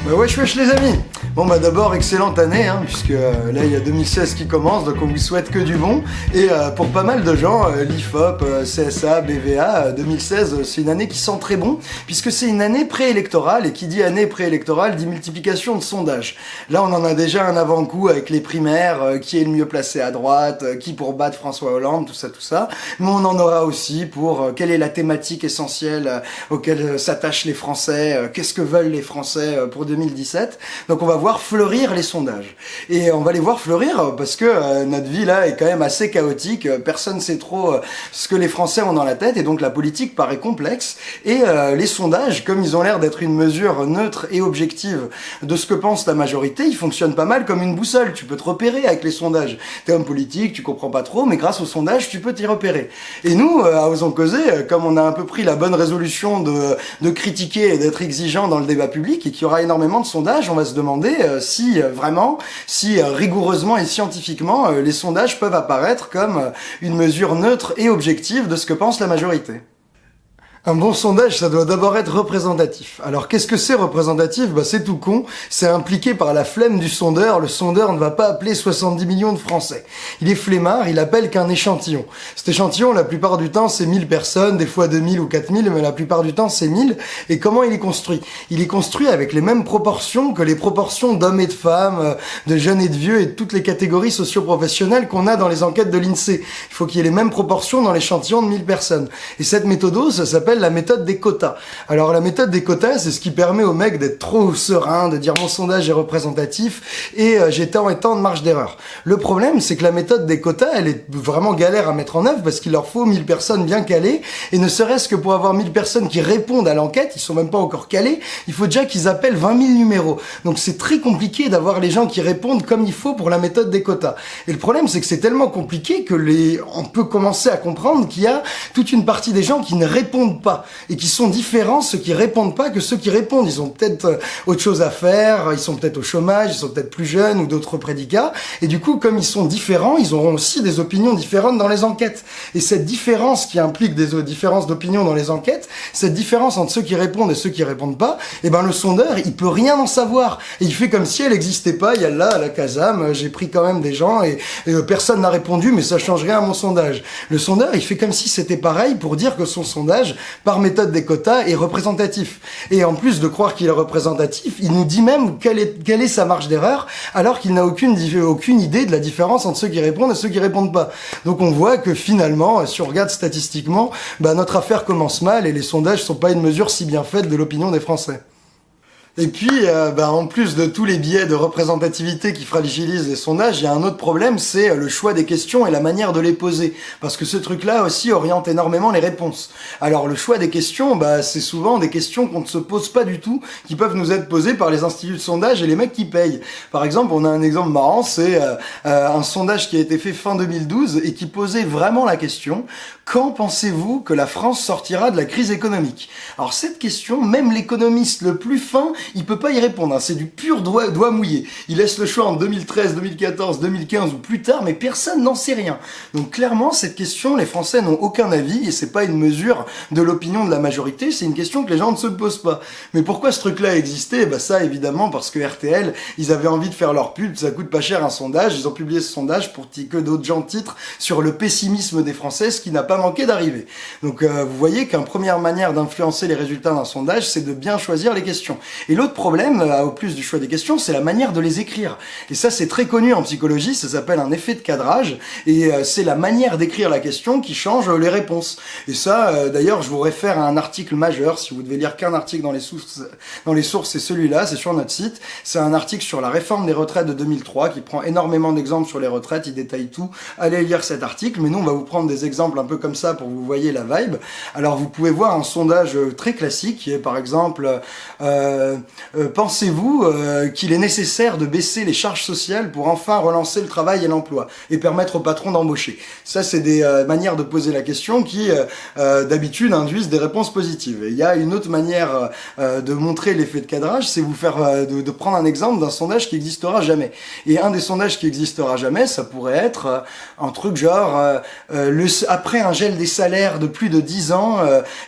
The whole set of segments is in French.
Bah wesh les amis. Bon bah d'abord excellente année puisque là il y a 2016 qui commence, donc on vous souhaite que du bon. Et pour pas mal de gens, l'IFOP, CSA, BVA, 2016 c'est une année qui sent très bon puisque c'est une année préélectorale, et qui dit année préélectorale dit multiplication de sondages. Là on en a déjà un avant-goût avec les primaires, qui est le mieux placé à droite, qui pour battre François Hollande, tout ça. Mais on en aura aussi pour quelle est la thématique essentielle auquel s'attachent les Français, qu'est-ce que veulent les Français pour 2017. Donc on va voir fleurir les sondages. Et on va les voir fleurir parce que notre vie là est quand même assez chaotique. Personne sait trop ce que les Français ont dans la tête, et donc la politique paraît complexe. Et les sondages, comme ils ont l'air d'être une mesure neutre et objective de ce que pense la majorité, ils fonctionnent pas mal comme une boussole. Tu peux te repérer avec les sondages. T'es homme politique, tu comprends pas trop, mais grâce aux sondages, tu peux t'y repérer. Et nous, à Osons Causer, comme on a un peu pris la bonne résolution de critiquer et d'être exigeant dans le débat public, et qu'il y aura énormément de sondages, on va se demander si rigoureusement et scientifiquement, les sondages peuvent apparaître comme une mesure neutre et objective de ce que pense la majorité. Un bon sondage, ça doit d'abord être représentatif. Alors qu'est-ce que c'est représentatif ? Bah c'est tout con, c'est impliqué par la flemme du sondeur. Le sondeur ne va pas appeler 70 millions de Français. Il est flemmard, il appelle qu'un échantillon. Cet échantillon, la plupart du temps, c'est 1000 personnes, des fois 2000 ou 4000, mais la plupart du temps, c'est 1000. Et comment il est construit ? Il est construit avec les mêmes proportions que les proportions d'hommes et de femmes, de jeunes et de vieux, et de toutes les catégories socio-professionnelles qu'on a dans les enquêtes de l'INSEE. Il faut qu'il y ait les mêmes proportions dans l'échantillon de 1000 personnes. Et cette méthode, ça s'appelle la méthode des quotas. Alors la méthode des quotas, c'est ce qui permet aux mecs d'être trop sereins, de dire mon sondage est représentatif et j'ai tant et tant de marge d'erreur. Le problème, c'est que la méthode des quotas, elle est vraiment galère à mettre en œuvre parce qu'il leur faut 1000 personnes bien calées, et ne serait-ce que pour avoir 1000 personnes qui répondent à l'enquête, ils sont même pas encore calés, il faut déjà qu'ils appellent 20 000 numéros. Donc c'est très compliqué d'avoir les gens qui répondent comme il faut pour la méthode des quotas. Et le problème, c'est que c'est tellement compliqué que on peut commencer à comprendre qu'il y a toute une partie des gens qui ne répondent pas, et qui sont différents, ceux qui répondent pas, que ceux qui répondent. Ils ont peut-être autre chose à faire, ils sont peut-être au chômage, ils sont peut-être plus jeunes ou d'autres prédicats, et du coup, comme ils sont différents, ils auront aussi des opinions différentes dans les enquêtes. Et cette différence qui implique des différences d'opinion dans les enquêtes, cette différence entre ceux qui répondent et ceux qui répondent pas, eh ben le sondeur, il peut rien en savoir. Et il fait comme si elle n'existait pas. Il y a là, à la Casam, j'ai pris quand même des gens et personne n'a répondu, mais ça change rien à mon sondage. Le sondeur, il fait comme si c'était pareil pour dire que son sondage, par méthode des quotas, est représentatif. Et en plus de croire qu'il est représentatif, il nous dit même quelle est sa marge d'erreur, alors qu'il n'a aucune idée de la différence entre ceux qui répondent et ceux qui répondent pas. Donc on voit que finalement, si on regarde statistiquement, notre affaire commence mal, et les sondages sont pas une mesure si bien faite de l'opinion des Français. Et puis, en plus de tous les biais de représentativité qui fragilisent les sondages, il y a un autre problème, c'est le choix des questions et la manière de les poser. Parce que ce truc-là aussi oriente énormément les réponses. Alors le choix des questions, c'est souvent des questions qu'on ne se pose pas du tout, qui peuvent nous être posées par les instituts de sondage et les mecs qui payent. Par exemple, on a un exemple marrant, c'est un sondage qui a été fait fin 2012 et qui posait vraiment la question: quand pensez-vous que la France sortira de la crise économique ? Alors cette question, même l'économiste le plus fin, il peut pas y répondre, c'est du pur doigt mouillé. Il laisse le choix en 2013, 2014, 2015 ou plus tard, mais personne n'en sait rien. Donc clairement, cette question, les Français n'ont aucun avis, et c'est pas une mesure de l'opinion de la majorité, c'est une question que les gens ne se posent pas. Mais pourquoi ce truc-là existait ? Ça, évidemment, parce que RTL, ils avaient envie de faire leur pub, ça coûte pas cher un sondage, ils ont publié ce sondage pour que d'autres gens titrent sur le pessimisme des Français, ce qui n'a pas manqué d'arriver. Donc vous voyez qu'une première manière d'influencer les résultats d'un sondage, c'est de bien choisir les questions. Et l'autre problème, au plus du choix des questions, c'est la manière de les écrire. Et ça, c'est très connu en psychologie, ça s'appelle un effet de cadrage, et c'est la manière d'écrire la question qui change les réponses. Et ça, d'ailleurs, je vous réfère à un article majeur, si vous devez lire qu'un article dans les sources, c'est celui-là, c'est sur notre site. C'est un article sur la réforme des retraites de 2003, qui prend énormément d'exemples sur les retraites, il détaille tout. Allez lire cet article, mais nous, on va vous prendre des exemples un peu comme ça pour que vous voyez la vibe. Alors, vous pouvez voir un sondage très classique, qui est par exemple... pensez-vous qu'il est nécessaire de baisser les charges sociales pour enfin relancer le travail et l'emploi et permettre aux patrons d'embaucher ? Ça, c'est des manières de poser la question qui, d'habitude, induisent des réponses positives. Et il y a une autre manière de montrer l'effet de cadrage, c'est vous faire de prendre un exemple d'un sondage qui n'existera jamais. Et un des sondages qui n'existera jamais, ça pourrait être un truc genre après un gel des salaires de plus de 10 ans,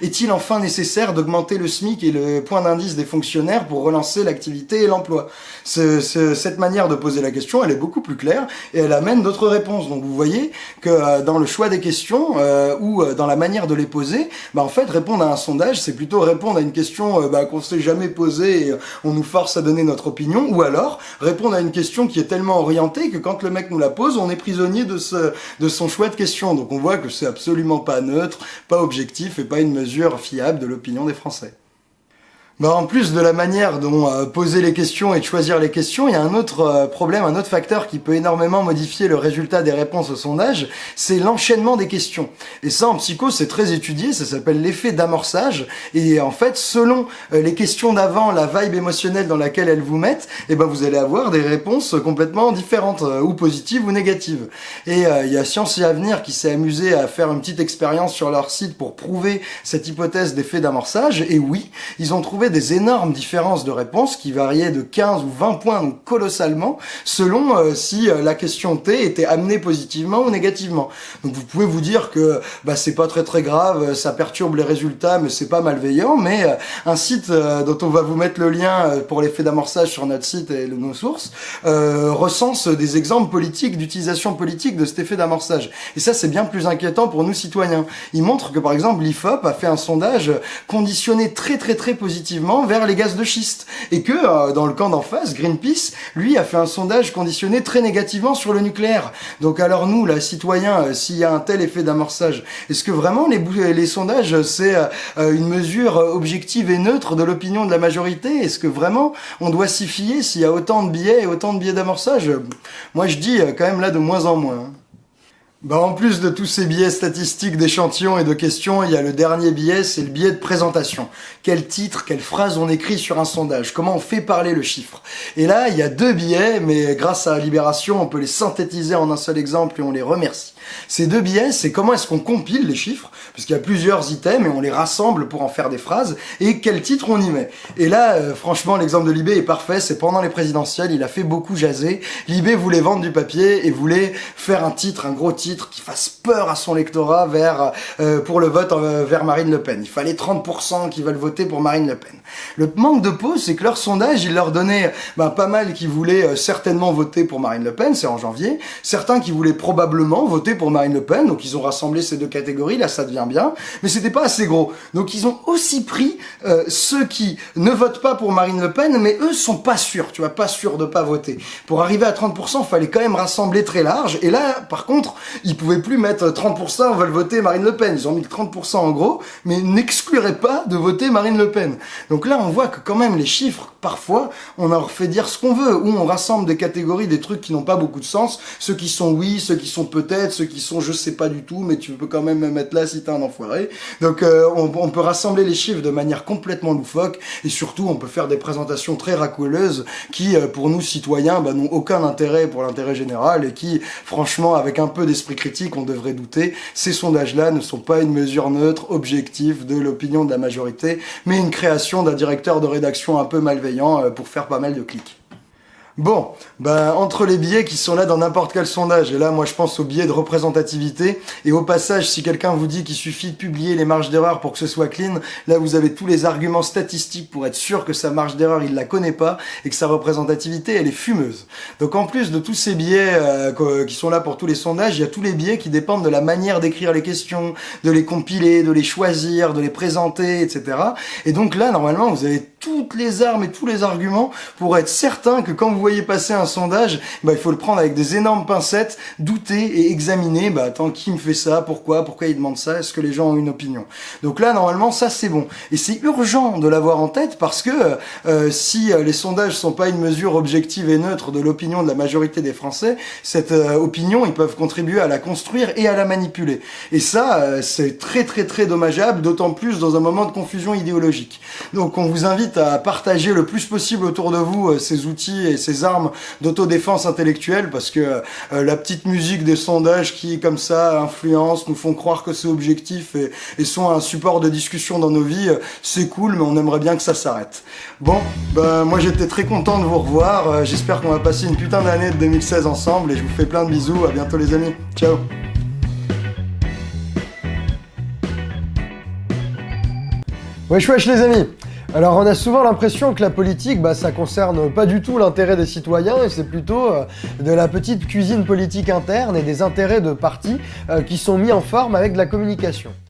est-il enfin nécessaire d'augmenter le SMIC et le point d'indice des fonctionnaires faire pour relancer l'activité et l'emploi. Cette manière de poser la question, elle est beaucoup plus claire et elle amène d'autres réponses. Donc vous voyez que dans le choix des questions ou dans la manière de les poser, en fait répondre à un sondage, c'est plutôt répondre à une question qu'on s'est jamais posée et on nous force à donner notre opinion, ou alors répondre à une question qui est tellement orientée que quand le mec nous la pose, on est prisonnier de son choix de question. Donc on voit que c'est absolument pas neutre, pas objectif et pas une mesure fiable de l'opinion des Français. En plus de la manière dont poser les questions et de choisir les questions, il y a un autre problème, un autre facteur qui peut énormément modifier le résultat des réponses au sondage, c'est l'enchaînement des questions. Et ça, en psycho, c'est très étudié, ça s'appelle l'effet d'amorçage. Et en fait, selon les questions d'avant, la vibe émotionnelle dans laquelle elles vous mettent, vous allez avoir des réponses complètement différentes, ou positives ou négatives. Et il y a Science et Avenir qui s'est amusé à faire une petite expérience sur leur site pour prouver cette hypothèse d'effet d'amorçage. Et oui, ils ont trouvé des énormes différences de réponses qui variaient de 15 ou 20 points, donc colossalement, selon si la question T était amenée positivement ou négativement. Donc vous pouvez vous dire que c'est pas très grave, ça perturbe les résultats, mais c'est pas malveillant, mais un site dont on va vous mettre le lien pour l'effet d'amorçage sur notre site et nos sources, recense des exemples politiques, d'utilisation politique de cet effet d'amorçage. Et ça, c'est bien plus inquiétant pour nous citoyens. Il montre que, par exemple, l'IFOP a fait un sondage conditionné très positivement vers les gaz de schiste. Et que, dans le camp d'en face, Greenpeace, lui, a fait un sondage conditionné très négativement sur le nucléaire. Donc alors nous, là, citoyens, s'il y a un tel effet d'amorçage, est-ce que vraiment les sondages, c'est une mesure objective et neutre de l'opinion de la majorité? Est-ce que vraiment on doit s'y fier s'il y a autant de biais et autant de biais d'amorçage? Moi, je dis quand même là de moins en moins. En plus de tous ces biais statistiques d'échantillons et de questions, il y a le dernier biais, c'est le biais de présentation. Quel titre, quelle phrase on écrit sur un sondage? Comment on fait parler le chiffre? Et là, il y a deux biais, mais grâce à Libération, on peut les synthétiser en un seul exemple et on les remercie. Ces deux biais, c'est comment est-ce qu'on compile les chiffres, puisqu'il y a plusieurs items et on les rassemble pour en faire des phrases, et quel titre on y met. Et là, franchement, l'exemple de Libé est parfait, c'est pendant les présidentielles, il a fait beaucoup jaser. Libé voulait vendre du papier et voulait faire un titre, un gros titre, qui fasse peur à son lectorat pour le vote vers Marine Le Pen. Il fallait 30% qui veulent voter pour Marine Le Pen. Le manque de peau, c'est que leur sondage, il leur donnait pas mal qui voulaient certainement voter pour Marine Le Pen, c'est en janvier, certains qui voulaient probablement voter pour Marine Le Pen, donc ils ont rassemblé ces deux catégories, là ça devient bien, mais c'était pas assez gros. Donc ils ont aussi pris ceux qui ne votent pas pour Marine Le Pen, mais eux sont pas sûrs, pas sûrs de pas voter. Pour arriver à 30%, il fallait quand même rassembler très large, et là, par contre, ils pouvaient plus mettre 30% veulent voter Marine Le Pen. Ils ont mis 30% en gros, mais n'excluraient pas de voter Marine Le Pen. Donc là, on voit que quand même les chiffres, parfois, on leur fait dire ce qu'on veut, ou on rassemble des catégories, des trucs qui n'ont pas beaucoup de sens, ceux qui sont oui, ceux qui sont peut-être, ceux qui sont je sais pas du tout, mais tu peux quand même me mettre là si t'es un enfoiré. Donc on peut rassembler les chiffres de manière complètement loufoque, et surtout on peut faire des présentations très racoleuses qui, pour nous citoyens, n'ont aucun intérêt pour l'intérêt général, et qui, franchement, avec un peu d'esprit critique, on devrait douter. Ces sondages-là ne sont pas une mesure neutre, objective de l'opinion de la majorité, mais une création d'un directeur de rédaction un peu malveillant pour faire pas mal de clics. Bon, entre les biais qui sont là dans n'importe quel sondage, et là moi je pense au biais de représentativité, et au passage si quelqu'un vous dit qu'il suffit de publier les marges d'erreur pour que ce soit clean, là vous avez tous les arguments statistiques pour être sûr que sa marge d'erreur il la connaît pas, et que sa représentativité elle est fumeuse. Donc en plus de tous ces biais qui sont là pour tous les sondages, il y a tous les biais qui dépendent de la manière d'écrire les questions, de les compiler, de les choisir, de les présenter, etc. Et donc là normalement vous avez toutes les armes et tous les arguments pour être certain que quand vous voyez passer un sondage, il faut le prendre avec des énormes pincettes, douter et examiner, attends, qui me fait ça, pourquoi il demande ça, est-ce que les gens ont une opinion? Donc là, normalement, ça c'est bon. Et c'est urgent de l'avoir en tête parce que si les sondages sont pas une mesure objective et neutre de l'opinion de la majorité des Français, cette opinion, ils peuvent contribuer à la construire et à la manipuler. Et ça, c'est très dommageable, d'autant plus dans un moment de confusion idéologique. Donc on vous invite à partager le plus possible autour de vous ces outils et ces armes d'autodéfense intellectuelle, parce que la petite musique des sondages qui, comme ça, influencent, nous font croire que c'est objectif et sont un support de discussion dans nos vies, c'est cool, mais on aimerait bien que ça s'arrête. Bon, moi j'étais très content de vous revoir, j'espère qu'on va passer une putain d'année de 2016 ensemble, et je vous fais plein de bisous, à bientôt les amis, ciao. Wesh les amis. Alors on a souvent l'impression que la politique, ça concerne pas du tout l'intérêt des citoyens et c'est plutôt de la petite cuisine politique interne et des intérêts de partis qui sont mis en forme avec de la communication.